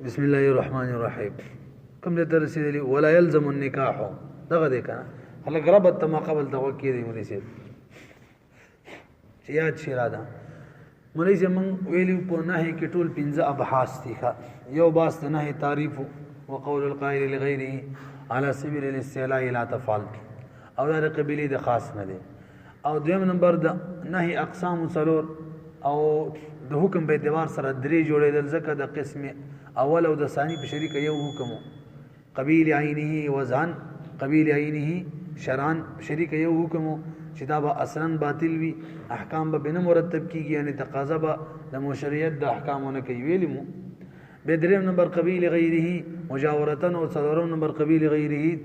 بسم الله الرحمن الرحيم كم دې رسیدلی ولا يلزم النكاح دغه دې کنه خلک ربط ما قبل توکي دی مولوی صاحب چې یاد شي را ده مولوی صاحب من ویلو په نهي کې ټول 15 ابحاث دي یو باس نهي تعریف وقول القائل لغيره على سبيل الاستعلاء لا تفعل او دا قبيله د خاص نه دي او دویم نمبر د نهي اقسام سلور او د حکم په اعتبار سره درې جوړېدل ځکه د قسم اول او د ثاني په شریک یو حکم قبیل عینه وزن قبیل عینه شرعن شریک یو حکم چې دا به اصلا باطل وي احکام به نه مرتب کیږي یعنی تقاضا به د مشریعت د احکامونه کوي ویلمو به دریم نمبر قبیل غیره مجاورتن او څلورم نمبر قبیل غیره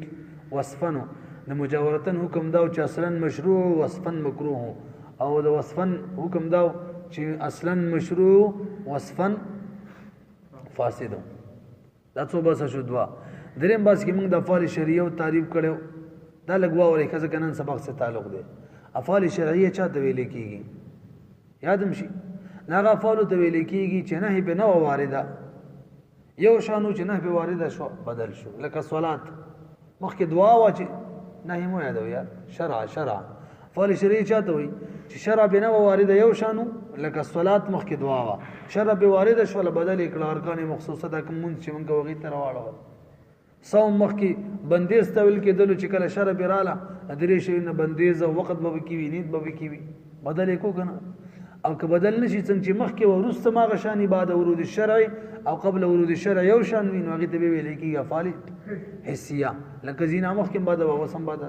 وصفن د مجاورتن حکم دا چې اصلا مشروع وصفن مکروه او د وصفن حکم دا چې اصلا مشروع وصفن فاسد دا څو بس شو دوا دریم بس کې موږ د افعال شرعیه او تعریف کړو دا لګوا ورې کزه کنن سبق سره تعلق دی افعال شرعیه چا ته ویل کیږي یادم شي ناغه افعال ته ویل کیږي چې نه به نو وارده یو شانو چې نه به وارده شو بدل شو لکه صلات مخکې دعا وا چې نه مو یادو یا شرع افعال شرعیه چا ته وي چې شرع به نو وارده یو شانو لکه صلات مخکې دعا وا شرع به وارده شو بدل کړه ارکان مخصوصه د کوم چې موږ وغي تر واړو صوم مخکې بندیز تول کېدل چې کله شرع براله درې شي نه بندیز او وخت به کی وی نیت به کی وی بدل کو کنه او که بدل نشي څنګه چې مخکې ورسته ما غشانی بعد ورود الشرع او قبل ورود الشرع یو شان وین هغه ته ویل کی افعال حسیه لکه زینا مخکې بعد او وسم بعد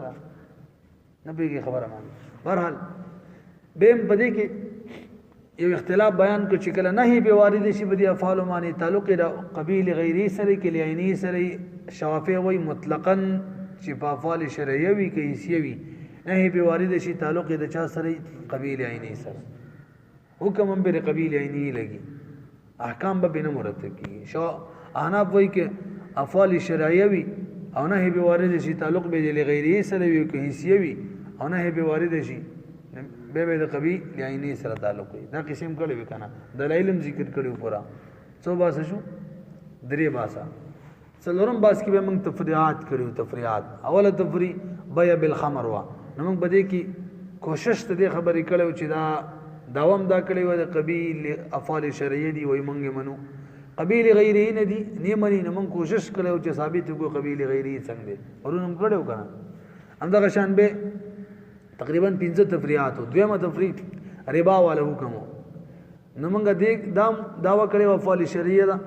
نه پیږي خبره مانی بهرحال بهم پدې کې یو اختلاف بیان کو چې کله نه به وارد شي په دې افعال معنی تعلق د قبیل غیری سره کې لعینی سره شوافی وی مطلقاً چې په افعال شرعیه وي کې حسیه وي نه به وارد شي تعلق د چا سره قبیل عینی سره حکم هم به قبیل عینی لګي احکام به نه مرتب کیږي شو احناف وی کې افعال شرعیه وي او نه به وارد شي تعلق به د غیری سره وي کې حسیه وي او نه به وارد شي به د قبیل عینی سره تعلق وي دا قسم کړي وکنه دلایل ذکر کړي پورا څو باسه شو درې باسه څلورم باس کې به موږ تفریعات کړو تفریعات اوله تفریع بيع بالخمر وا نو موږ بده کې کوشش ته خبرې کړو چې دا دوام دا کړی و د قبیل افعال شرعیه دی وای موږ منو قبیل غیره نه دی نه منی نو موږ کوشش کړو چې ثابت کو قبیل غیره څنګه دی ورونم کړو کنه همدا شان به تقریبا 15 تفریعات دویمه تفریع ربا والا حکم نو موږ دې داوا کړی و افعال شرعیه دا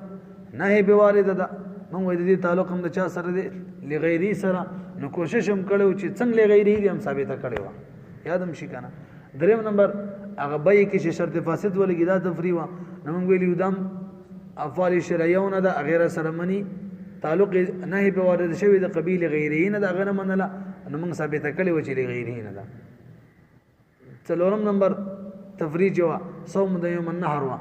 نه به وارد ده موږ د دې تعلق هم د چا سره دی لغیری سره نو کوشش هم کړو چې څنګه لغیری دي هم ثابته کړو یادم شي کنه دریم نمبر هغه بای کې چې شرط فاسد ولګی دا تفریع نو موږ ویلو دم افعال شرعیونه د غیر سره منی تعلق نه به وارد شوی د قبیل غیری نه د غیر منله نو موږ ثابته کړو چې لغیری نه ده څلورم نمبر تفریع جوا صوم د یوم النهر وا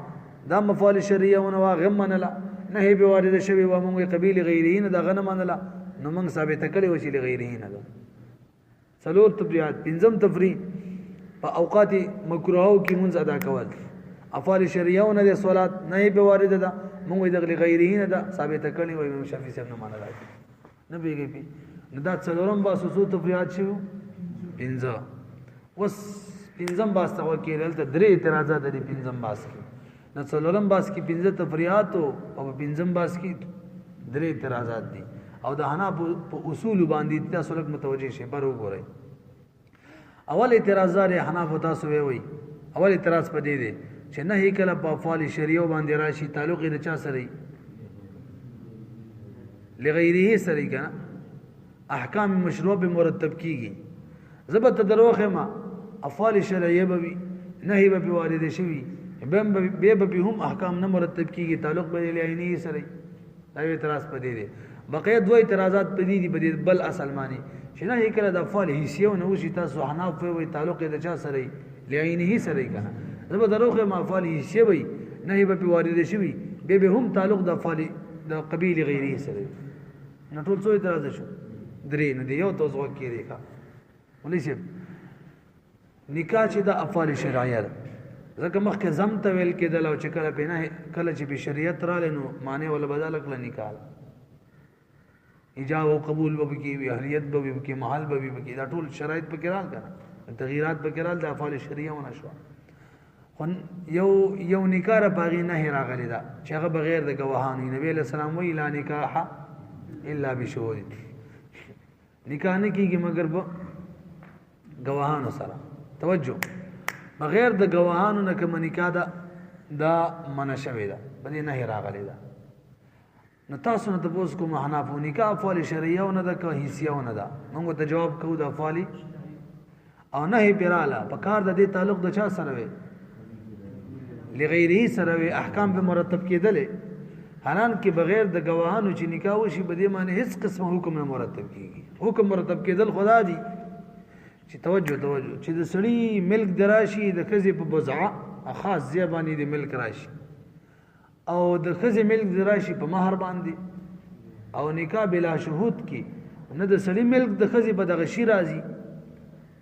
دا مفعال شرعیونه وا غم منله نه به وارد شوی و موږ قبیل غیرین دا غنه منله نو موږ ثابت کړی و چې غیرین ده څلور تفریعات پنځم تفریع په اوقات مکروه کې منځ ادا کول افعال شرعیه نه د صلات نه به وارد ده موږ د غیرین ده ثابت کړی و امام شافعي صاحب نه منله نه بیږي نو دا څلورم باسو تفریعات شو پنځه وس پنځم باس توکل ته درې اعتراضات دي پنځم باس کې نو څلورم باس کې 15 تفریعات او پنځم باس کې درې اعتراضات دي او د حنا په اصول باندې تاسو لږ متوجي شئ پر وګورئ اول اعتراضات حنا په تاسو وی اول اعتراض پدې دي چې نه هی کله په افعال شرعیه باندې راشي تعلق د چا سره لغیره سره کنه احکام مشروع به مرتب کیږي ضبط دروخه ما افعال شرعیه به نه به وارد شي به هم احکام نه مرتب کیږي تعلق به لعینی سره دا اعتراض پدې دي بقیه دوه اعتراضات پدې دي بل بل اصل معنی چې نه کله د افعال حسیه نه وشي تاسو حناف وي تعلق د چا سره لعینی سره کنه زبر دروغه ما افعال حسیه وي نه به وارد شي به هم تعلق د افعال د قبیل غیری سره نه ټول څو اعتراض شو درې نه دی یو توسو کې دی کا ولې نکاح چې د افعال شرعیه ځکه مخکې زم ته ویل کېدل او چې کله چې په شریعت راغلی نو معنی ولا بدله کړه نکاح ایجاب او قبول به کې وي اهلیت به وي کې محل به وي کې دا ټول شرایط په کې راغل کنه تغییرات په کې راغل د افعال شرعیه ونه شو خو یو نکاح را باغی نه راغلی دا چې هغه بغیر د گواهانو نبی له سلام وی لا نکاح الا بشهود نکاح نه کیږي مگر په گواهانو سره توجه بغیر د گواهانو نه کوم نکاح دا منع شوی دا بلې نه راغلی دا نو تاسو نه تاسو کوم حنافو نکاح افعال شرعیه او نه د حیثیه او نه دا موږ ته جواب کوو د افعال او نه پیراله په کار د دې تعلق د چا سره وي لغیره سره وي احکام به مرتب کېدل حالان کې بغیر د گواهانو چې نکاح وشي به دې معنی هیڅ قسم حکم نه مرتب کیږي حکم مرتب کېدل خدا دی چې توجه چې د سړی ملک دراشي د خزې په بزعه خاص زیبانی د ملک راشي او د خزې ملک دراشي په مہر باندې او نکاح بلا شهود کې نه د سړی ملک د خزې په دغه شی راځي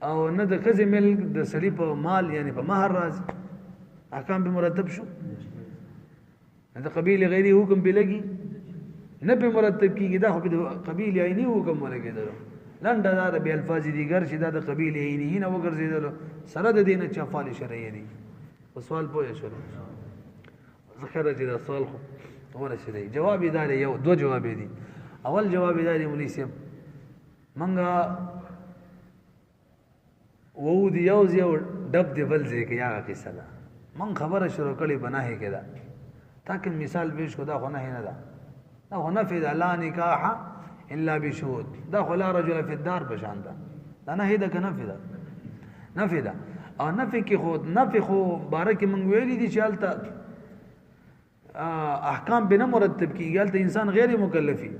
او نه د خزې ملک د سړی په مال یعنی په مہر راځي احکام به مرتب شو د قبیله غیری حکم به لګي نه به مرتب کیږي دا خو د قبیله عینی حکم ولګیدل لنډه دا به الفاظ دیگر چې دا د قبیله عینی نه وګرځیدل سره د دینه چفال شرعی دي او سوال پوه شو ذکر چې دا سوال خو ورسېږي جواب یې دا یو دو جواب دي اول جواب یې دا مولوی صاحب منګه وو دی یو ډب دی بل ځای کې یا قصه ده من خبره شروع کړي بناه کې ده تاکہ مثال پیش کو دا خو نه ده دا خو نه فی لا نکاح الا بشهود دا خو لا رجل فی الدار بشان ده دا نه ده کنه فی ده نه فی ده او نه فی کې خود نه فی خو بارک من ویلی دي چالتا احکام بنا مرتب کیږي البته انسان غیر مکلفی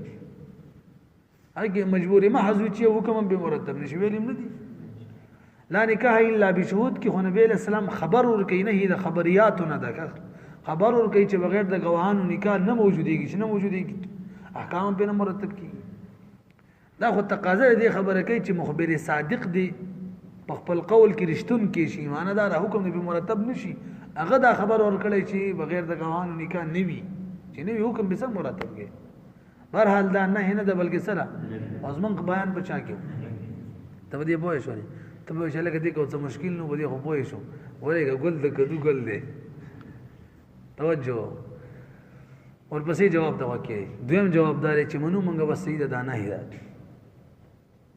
هغه مجبوری محض چې حکم به مرتب نشي ویلیم نه دي لا نکاح الا بشهود کی خو نبی اسلام خبر ور کوي نه د خبريات نه ده خبر ور کوي چې بغیر د گواهانو نکاح نه موجوديږي چې نه موجوديږي احکام به مرتب کیږي دا خو تقاضا دې خبره کوي چې مخبر صادق دی په خپل قول کې رښتون کې شي معنی دا حکم به مرتب نشي هغه دا خبر ور کړی چې بغیر د گواهانو نکاح نه وي چې نه وي حکم به سم مرتب کې بهرحال دا نه نه ده بلکې سره ازمن بیان بچا کې ته دې پوه شو ته به شاله کدي کو څه مشکل نو بده خو پوه شو ورېګه ګل د کدو ګل دی توجه ورپسې جواب دا وکړي دویم جوابدار چې منو منګه بس سید دانه هدایت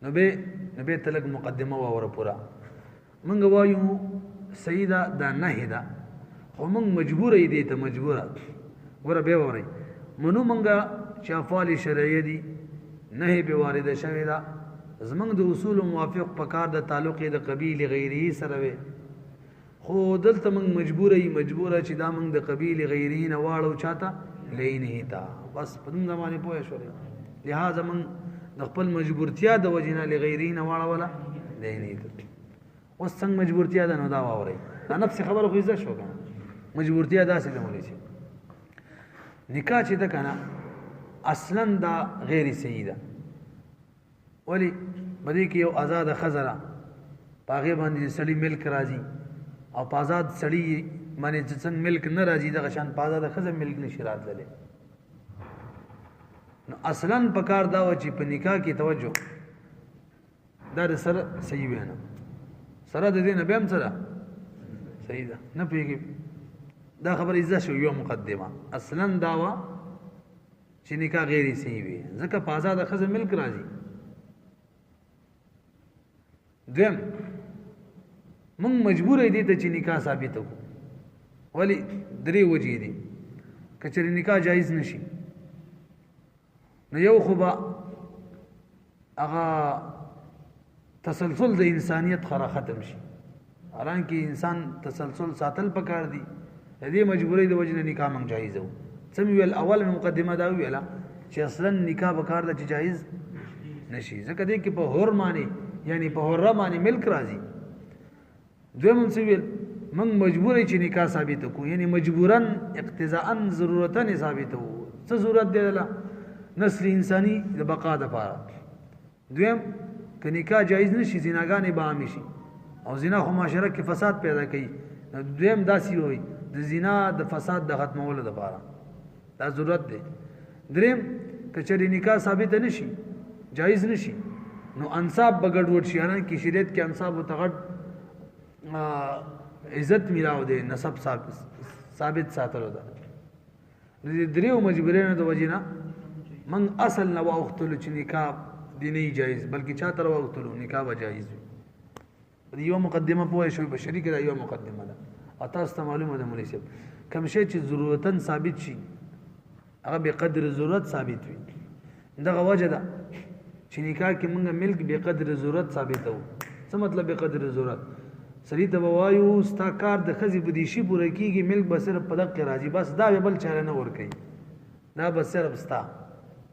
نبی تلک مقدمه و پورا منګه وایو سیدا دانه هدایت خو موږ مجبور دي ته مجبوره ور به وره منو منګه چې افعال شرعیه دي نه به وارده شوی دا زمنګ د اصول موافق پکار د تعلق د قبیله غیری سره وي خو دلته موږ مجبوره چې دا موږ د قبیله غیری نه واړو چاته لینه تا بس په دې زمانه پوه شوې لہذا موږ د خپل مجبورتیا د وجنه لغیری نه واړو ولا لینه تا اوس څنګه مجبورتیا ده نو دا واوري دا نفس خبره خو عزت شو کنه مجبورتیا داسې ده مولوی شي نکاح چې ده کنه اصلا دا غیر سیده ولی بدی کې یو آزاد خزره پاغه باندې سړی ملک راځي او آزاد سړی باندې چې ملک نه راځي د غشان آزاد خزه ملک نشي راتللی نو اصلا پکار دا و چې په نکاح کې توجه دا سره صحیح وینه سره د دې نه بهم سره صحیح ده نه پیږي دا خبر عزت شو یو مقدمه اصلا دا و چې نکاح غیر صحیح وي ځکه په آزاد خزه ملک راځي دیم من مجبور دي ته چې نکاح ثابت وکړو ولی درې وجې دي کچری نکاح جایز نشي نو یو خو با هغه تسلسل د انسانیت خره ختم شي حالانکه انسان تسلسل ساتل پکار دي دې مجبورۍ د وجې نکاح من جایز وو سم ویل اول مقدمه دا ویلا چې اصلا نکاح پکار د چې جایز نشي ځکه دې کې په هور معنی یعنی په هور معنی ملک راځي دویم سویل من مجبور چې نکاح ثابت کو یعنی مجبورن اقتضاء ضرورتن ثابت وو څه ضرورت دی له نسل انساني د بقا د پاره دویم ک نکاح جایز نشي زناګانې به عام شي او زنا خو معاشره کې فساد پیدا کوي دویم داسي وي د زنا د فساد د ختمولو لپاره دا ضرورت دی دریم کچری نکاح ثابت نشي جایز نشي نو انصاب بغړ شي نه کی شریعت کې انصاب او تغړ عزت میراو دی نسب ثابت ساتلو ده دریو مجبورین د وجینا من اصل نو وختلو چې نکاح دی نه جایز بلکې چا تر وختلو نکاح جایز دی یو مقدمه پوه شوی بشری کې دا یو مقدمه ده تاسو ته معلومه ده مناسب کوم شی چې ضرورتن ثابت شي هغه به قدر ضرورت ثابت وي دغه وجه ده چې نکاح کې موږ ملک به قدر ضرورت ثابتو څه مطلب به قدر ضرورت سړي ته وایو ستا کار د خزي بدیشي پوره کیږي ملک به صرف په دغه راځي بس دا بل چاله نه ور کوي دا بس صرف ستا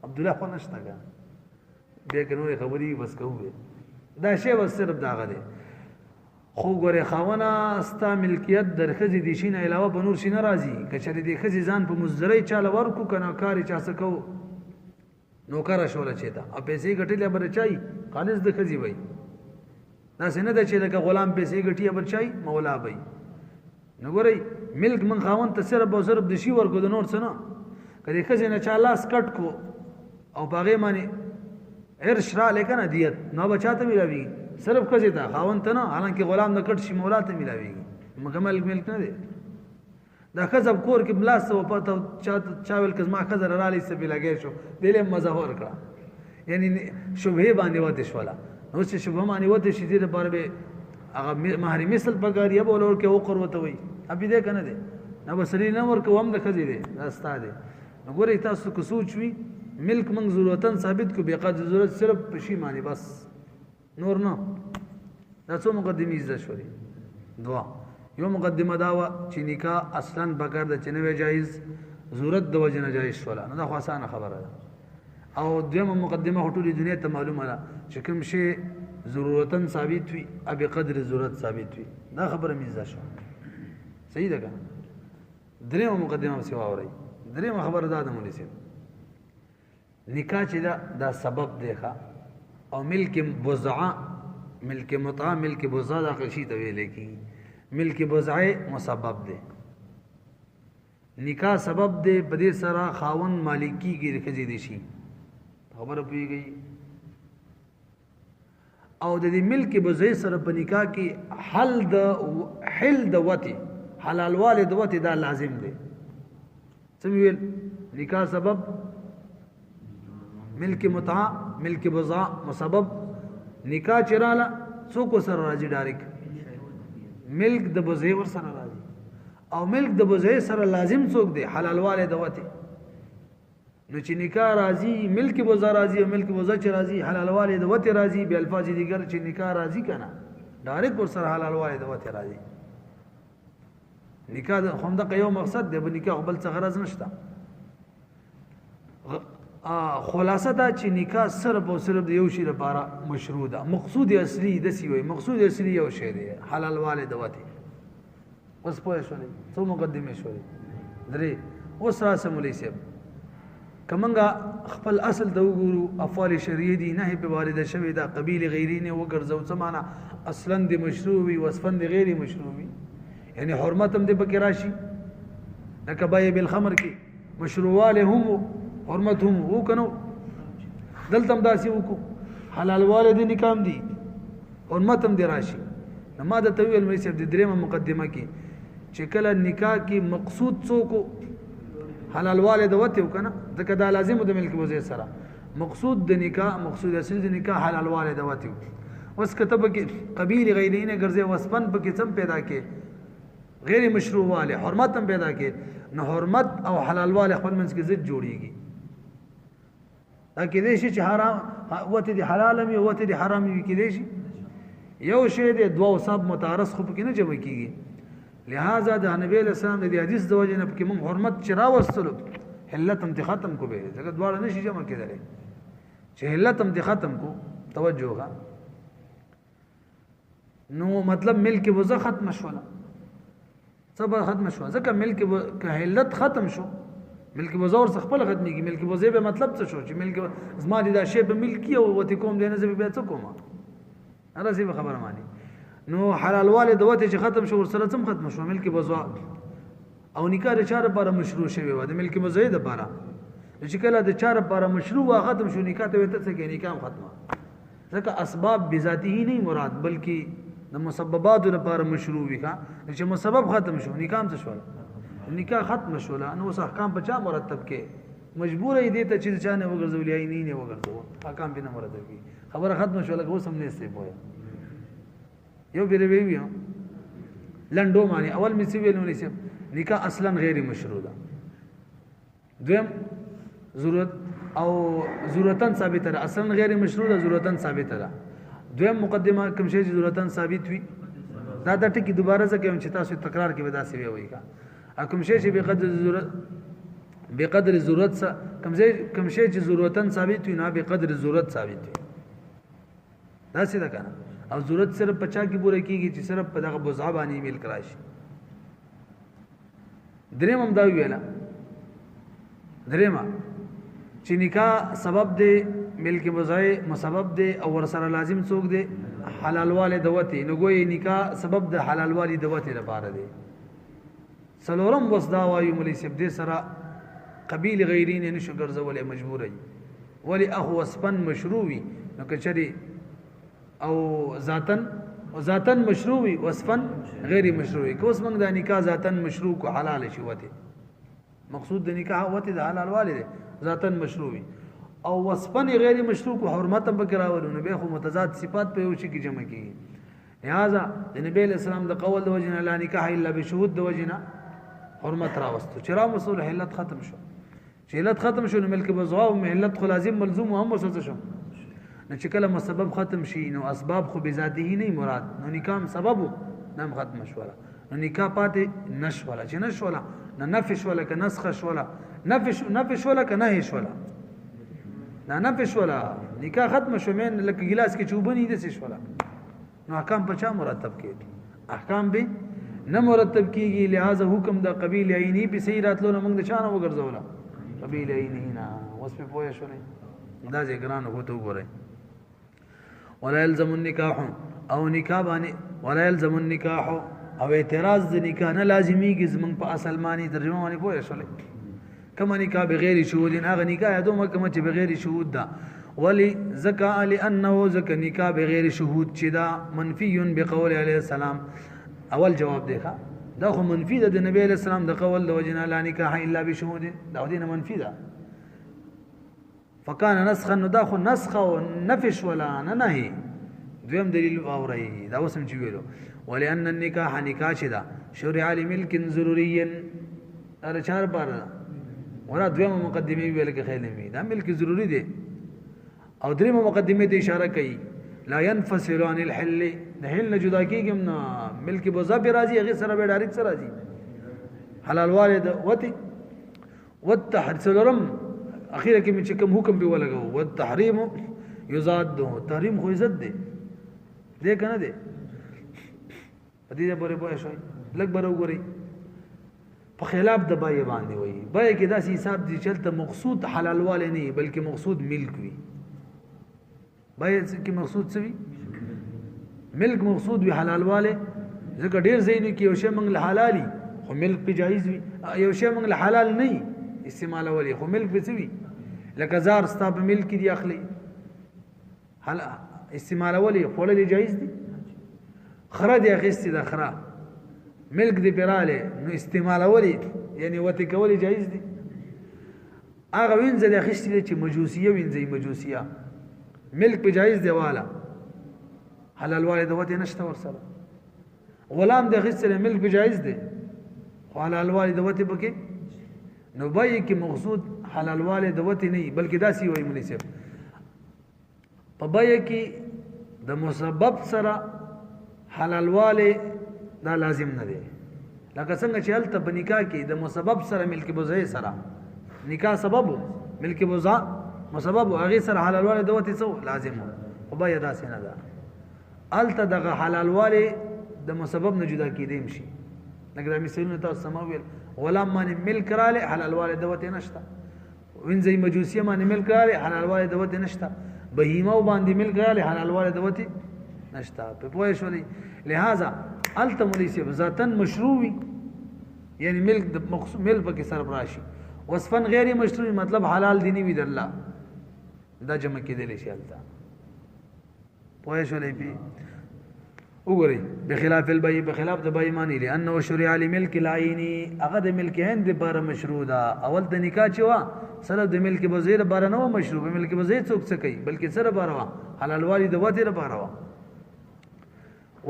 عبد الله خو نشته ګا به کنو خبري بس کوو دا شی بس صرف داغه دی خو ګوره خاونه ستا ملکیت در خزي دي شي نه علاوه بنور شي ناراضي کچره دي خزي ځان په مزدري چاله ورکو کنه کاری چا سکو نوکر شول چیتا ا پیسې ګټلې بر چای خالص د خزي وای دا څنګه د چې لکه غلام پیسې ګټي بر چای مولا وای نو ګورئ ملک من خاون ته صرف او صرف د شي ورکو د نور څنګه کله خزي نه چا لاس کټ کو او باغې معنی ارش را لیکنه دیت نو بچاته ملوي صرف خزي ته خاون ته نه حالانکه غلام نه کټ شي مولا ته ملوي مکمل ملک نه دی دا خزب کور کې بلاس او پته چاول کزما خزر را لې سبي لګې شو دله مظاهر کړه یعنی شوبه باندې وته شولا نو چې شوبه باندې وته شي دې لپاره به هغه مہر مثل پګاریه بولور کې او قروته وي ابي دې کنه دې نو بسري نه ورکو هم د خزي دې راستا دې نو ګورې تاسو کو سوچ وي ملک من ضرورتن ثابت کو به قد ضرورت صرف پشي معنی بس نور نه دا څو مقدمي زده شوري دعا یو مقدمه داوا چې نکاح اصلا بغیر د چنوي جایز ضرورت د وجنه جایز شولا نو دا خو اسانه خبره ده او دیمه مقدمه ټولې دنیا ته معلومه ده چې کوم شی ضرورتن ثابت وي اب قدر ضرورت ثابت وي دا خبره میزه شو صحیح ده کنه دریمه مقدمه څه واوري دریمه خبره ده مولوی صاحب نکاح چې دا سبب دی ښا او ملک بضعه ملک متع ملک بضعه د خشي ته ویل کی ملک بضعه مسبب دی نکاح سبب دی په دې سره خاون مالکی کې رخصي دي شي خبره پیږي او د دې ملک بضعه سره په نکاح کې حل د وتی حلال والد وتی دا لازم دی سمویل نکاح سبب ملک متع ملک بضعه مسبب نکاح چراله څوک سره راځي ډایرک ملک د بزې ور سره راځي او ملک د بزې سره لازم څوک دی حلال والد وته نو چې نکاح راځي ملک بزې راځي او ملک بزې چې راځي حلال والد وته راځي به الفاظ دیگر چې نکاح راځي کنه ډایرک ور سره حلال والد وته راځي نکاح د خوند یو مقصد دی به نکاح بل څه غرض نشته خلاصه دا چې نکاح صرف او صرف د یو شی لپاره مشروع ده مقصود اصلي د سی وي مقصود اصلي یو شی دی حلال والد وته اوس پوه شولې څو مقدمه شولې درې اوس راسه مولوی صاحب کمنګا خپل اصل د وګورو افعال شرعي دي نه په والده شوی دا قبیل غیري نه وګرځو څه معنا اصلا د مشروع وي وصفا د غیر مشروع وي یعنی حرمت هم د پکې راشي لکه بای بالخمر کې مشروعاله هم حرمتهم وو کنو دلتم داسي وکو حلال والد نکام دي حرمتم دي راشي نما د تویل مې صاحب د درېمه مقدمه کې چې کله نکاح کې مقصود څوک حلال والد وته وکنه ځکه دا لازم د ملک وزې سره مقصود د نکاح مقصود اصل د نکاح حلال والد وته اوس کتب کې قبیل غیرینه ګرځي وسپن په کې څم پیدا کې غیر مشروع والے حرمت هم پیدا کې نو حرمت او حلال والے خپل منځ کې ضد جوړيږي دا کې دې شي چې حرام وته دي حلال مي وته دي حرام وي کې دې شي یو شی دې دوه صاحب متعارض خو کې نه جمع کیږي لہذا د نبی له سلام د حدیث د وجه نه کې موږ حرمت چرا وستلو حلت هم ختم کو به ځکه دواړه نشي جمع کېدل چې حلت هم ختم کو توجه غا نو مطلب ملک وزه ختم شوله صبر ختم شو ځکه ملک حلت ختم شو ملک وزور څخه خپل ختميږي ملک وزې به مطلب څه شو چې ملک زما دي دا شی به ملکی او وته کوم دینه زه به څه کوم ارزي خبره مانی نو حلال والد وته چې ختم شو ورسره څم ختم شو ملک بزوا او نکاح د چاره لپاره مشروع شوی و د ملک مزید لپاره چې کله د چاره لپاره مشروع وا ختم شو نکاح ته وته څه کې نکاح ختمه ځکه اسباب بذاته نه مراد بلکې د مسببات لپاره مشروع وي چې مسبب ختم شو نکاح څه شو نکاح ختم شو نو احکام په چا مرتب کې مجبور دی ته چې چانه وګرځولې نه وګرځو احکام به نه مرتب کی خبره ختم شو لکه اوس هم نه استې پوهه یو بیره وی لندو معنی اول می سی ویلو نشي نکاح اصلا غیر مشروع ده دویم ضرورت او ضرورتن ثابت ده اصلا غیر مشروع ده ضرورتن ثابت ده دویم مقدمه کوم شی ضرورتن ثابت وي دا د ټکی دوباره ځکه چې تاسو تکرار کې ودا سی وی کا کوم شی چې بقدر ضرورت کوم شی چې ضرورتن ثابت وي نه بقدر ضرورت ثابت وي دا څه ده کنه او ضرورت صرف پچا کی پوره کیږي چې صرف په دغه بوزا باندې مل کراشي دریم هم دا ویلا دریم چې نکاح سبب دی ملک بوزای مسبب دی او ور سره لازم څوک دی حلال والے دوتی نو ګوي نکاح سبب د حلال والي دوتی لپاره دی سلورم وسدا وایو ملي سب دې سره قبیل غیرین نشو ګرځولې مجبورای ولی اخو وسپن مشروعي نو کچري او ذاتن مشروعي وصفن غیر مشروعي کوس موږ د نکاح ذاتن مشروع کو حلال شي وته مقصود د نکاح وته د حلال والد ذاتن مشروعي او وصفن غیر مشروع کو حرمت بکراولو نو به خو متضاد صفات په یو شي کې جمع کیږي لہذا د نبی اسلام د قول د وجنه لا نکاح الا بشهود د وجنه حرمت راوستو چې را مسول حلت ختم شو چې حلت ختم شو نو ملک بزوا او حلت خو لازم ملزوم هم وسوسه شو نو چې کله مسبب ختم شي نو اسباب خو بذاته نه مراد نو نکاح سبب نام ختم شولا نو نکاح پاتې نشولا چې نشولا نه نفش ولا ک نسخ شولا نفش ولا ک نه شولا نه نفش ولا نکاح ختم شو من لکه ګلاس کې چوبني دي شولا نو احکام په چا مرتب کړي احکام به نه مرتب کیږي لہذا حکم د قبیل عینی په صحیح راتلو نه موږ د چانه وګرځولا قبیل عینی نه اوس په پوهه شولې دا ځګران هوته وګورئ ولا يلزم النكاح او نکاح باندې ولا يلزم النكاح او اعتراض د نکاح نه لازمي کی زمون په اصل معنی ترجمه باندې پوهه شولې کما نکاح بغیر شهود هغه نکاح دومره کما چې بغیر شهود ده ولی زکا لانه زکا نکاح بغیر شهود چې دا منفی بقول علیه السلام اول جواب دی دا خو منفی ده د نبی علیہ السلام د قول د وجنا لا نکاح الا بشهود دا دینه منفی ده فکان نسخا نو دا خو نسخ او نفش ولا نه دویم دلیل اوري دا وسم چې ویلو ولئن النکاح نکاح شدا شرع لملك ضروري ار چار بار ورا دویم مقدمه ویل کې خیال نه دا ملک ضروری دی او دریم مقدمه ته اشاره کوي لا ينفصل عن الحل د حل جدا کیږم نه ملک بوزا به راځي هغه سره به ډایرکټ سره راځي حلال والد وتی والتحرم اخیره کې چې کوم حکم به ولګو والتحریم یزاد تحریم خو عزت دی دې کنه دی پدې پورې پوه شوي لګ بر وګوري په خلاف د بای باندې وي بای کې داسې حساب دي چلته مقصود حلال والے نه بلکې مقصود ملک وي بای کې مقصود څه وي ملک مقصود وي حلال والے ځکه ډیر زینو کې یو شی موږ حلالي خو ملک په جایز وي یو شی موږ حلال نه استعمال ولي خو ملک به څه وي لکه زار ستا په ملک دی اخلي حل استعمال ولي خولل جایز دي خره دی اخستي د خره ملک دی پراله نو استعمال ولي یعنی وته کولی جایز دي هغه وینځ د اخستي چې مجوسیه وینځي مجوسیه ملک په جایز دی والا حلال والد وته نشته ور سره غلام د اخستي ملک په جایز دی خو حلال والد وته بکې نو بای کې مقصود حلال والد وته نه بلکې داسي وای مناسب په بای کې د مسبب سره حلال والد دا لازم نه دی لکه څنګه چې هلته په نکاح کې د مسبب سره ملک بوزای سره نکاح سبب ملک بوزا مسبب هغه سره حلال والد وته څو لازم او بای داسې نه ده هلته دغه حلال والد د مسبب نه جدا کېدیم شي لکه مثالونه تاسو سماویل غلام باندې ملک رااله حلال والد وته نشته وینځي مجوسیه باندې ملک رااله حلال والد وته نشته بهیمه باندې ملک رااله حلال والد وته نشتا په پوه شولې لہذا التملی سے ذاتن مشروعی یعنی ملک د مل پکې سربراشي وصفن غیر مشروعی مطلب حلال دینی وی درلا دا جمع کېدل شي التا پوه شولې پی وګورئ بخلاف البيع بخلاف د بيع معنی لانه شرع لملك العين هغه د ملک هند لپاره مشروع ده اول د نکاح چوا سره د ملک وزیر لپاره نه مشروع ملک وزیر څوک څه کوي بلکې سره لپاره حلال والی د وته لپاره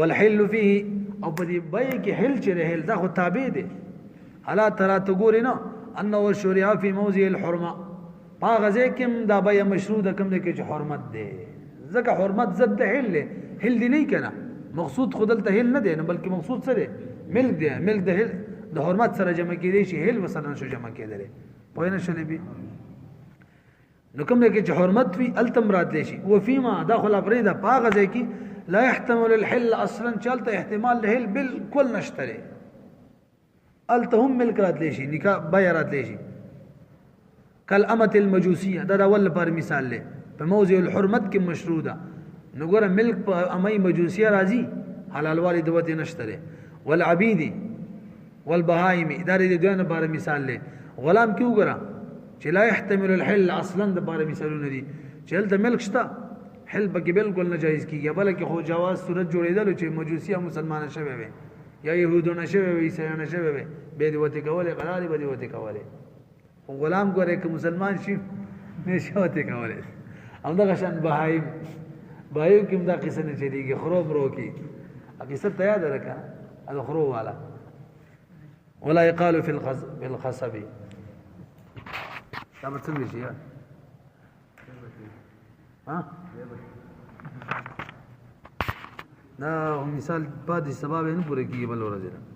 والحل فيه او په دې بيع کې حل چې حل دا خو تابع دي حالا ترى تقول نه انه شرع في موضع الحرمه هغه ځکه دا بيع مشروع ده کوم کې چې حرمت ده ځکه حرمت ضد حل حل دی نه کنه مقصود خودل ته هل نه دی نه بلکې مقصود څه دی ملک دی ملک د هل د حرمت سره جمع کېدی شي هل وسره شو جمع کېدل پوه نه شلې بي نو کوم کې چې حرمت وی التمرات لشي وفيما داخل افريده پاغه ځکه لا يحتمل الحل اصلا چلته احتمال له هل بالکل نشتره التهم ملک رات لشي نکاح بيرات لشي كالامه المجوسيه دا اول پر مثال له په موضع الحرمت کې مشروع ده نو ګوره ملک په امای مجوسیه راځي حلال والی د وته نشته والعبید والبهائم دا د دوه لپاره مثال له غلام کیو ګره چې لا يحتمل الحل اصلا د لپاره مثالونه دي چې هلته ملک شته حل به بالکل ناجایز کیږي بلکې خو جواز صورت جوړیدل چې مجوسیه مسلمانه شوه وي یا يهودونه شوه وي عیسایانه شوه وي به د وته کوله قرار به د وته کوله غلام ګوره که مسلمان شي نشوته کوله همدا شان بهائم بایو کوم دا قصه نه چلیږي خروب روکی قصه ته یاد راکا دا خروب والا ولا يقال في الخصب دا څنګه شي ها دا مثال بعد سبب نه پوره کیږي بل ورځ